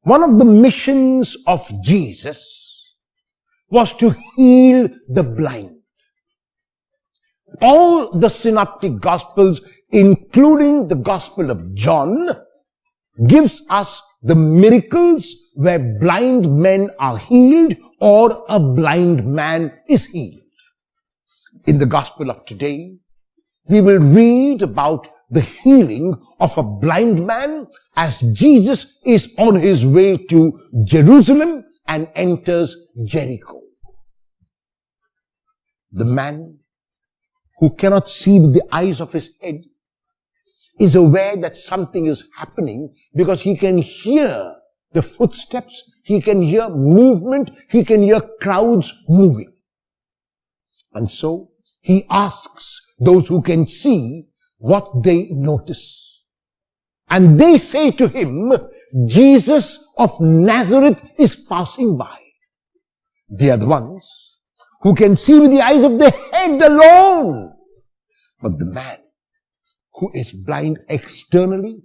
One of the missions of Jesus was to heal the blind. All the synoptic gospels, including the Gospel of John, gives us the miracles where blind men are healed or a blind man is healed. In the Gospel of today, we will read about the healing of a blind man as Jesus is on his way to Jerusalem and enters Jericho. The man who cannot see with the eyes of his head is aware that something is happening because he can hear the footsteps, he can hear movement, he can hear crowds moving. And so he asks those who can see what they notice. And they say to him, Jesus of Nazareth is passing by. They are the ones who can see with the eyes of their head alone. But the man who is blind externally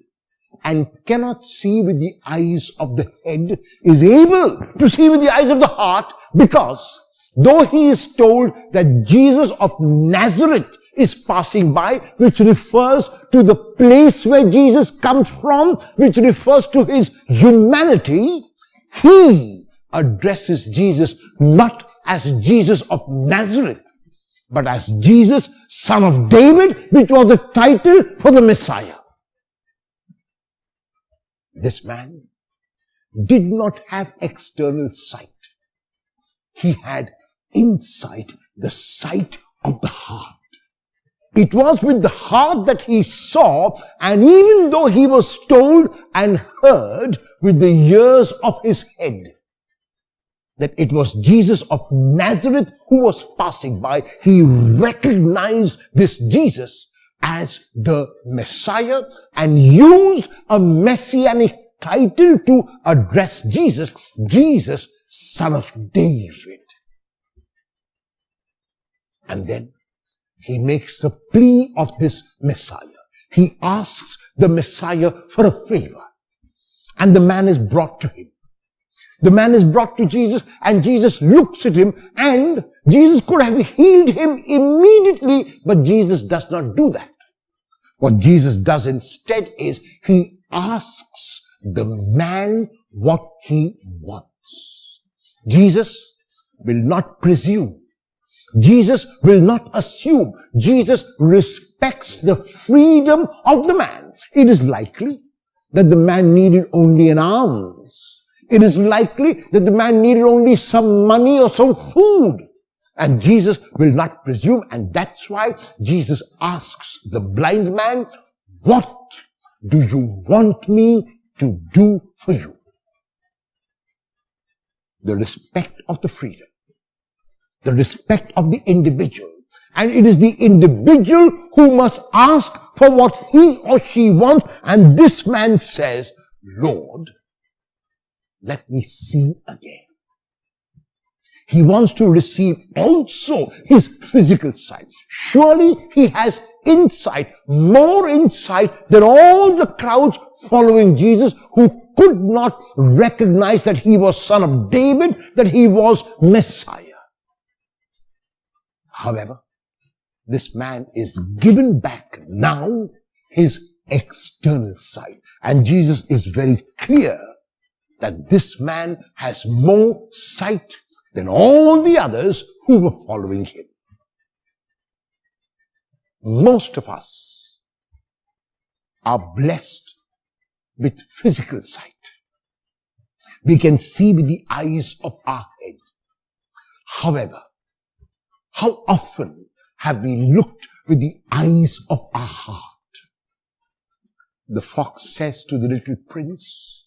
and cannot see with the eyes of the head is able to see with the eyes of the heart, because though he is told that Jesus of Nazareth is passing by, which refers to the place where Jesus comes from, which refers to his humanity, he addresses Jesus not as Jesus of Nazareth, but as Jesus, son of David, which was the title for the Messiah. This man did not have external sight. He had insight, the sight of the heart. It was with the heart that he saw, and even though he was told and heard with the ears of his head that it was Jesus of Nazareth who was passing by, he recognized this Jesus as the Messiah and used a messianic title to address Jesus, Jesus, son of David. And then he makes the plea of this Messiah. He asks the Messiah for a favor. And the man is brought to him. The man is brought to Jesus, and Jesus looks at him, and Jesus could have healed him immediately, but Jesus does not do that. What Jesus does instead is he asks the man what he wants. Jesus will not presume. Jesus will not assume. Jesus respects the freedom of the man. It is likely that the man needed only an alms. It is likely that the man needed only some money or some food. And Jesus will not presume. And that's why Jesus asks the blind man, what do you want me to do for you? The respect of the freedom. The respect of the individual. And it is the individual who must ask for what he or she wants. And this man says, Lord, let me see again. He wants to receive also his physical sight. Surely he has insight, more insight than all the crowds following Jesus who could not recognize that he was son of David, that he was Messiah. However, this man is given back now his external sight. And Jesus is very clear that this man has more sight than all the others who were following him. Most of us are blessed with physical sight. We can see with the eyes of our head. However, how often have we looked with the eyes of our heart? The fox says to the little prince,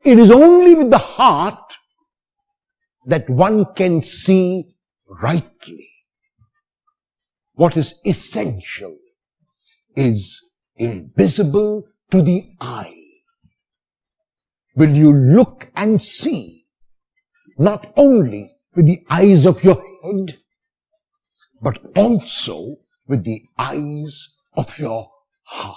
it is only with the heart that one can see rightly. What is essential is invisible to the eye. Will you look and see, not only with the eyes of your head, but also with the eyes of your heart?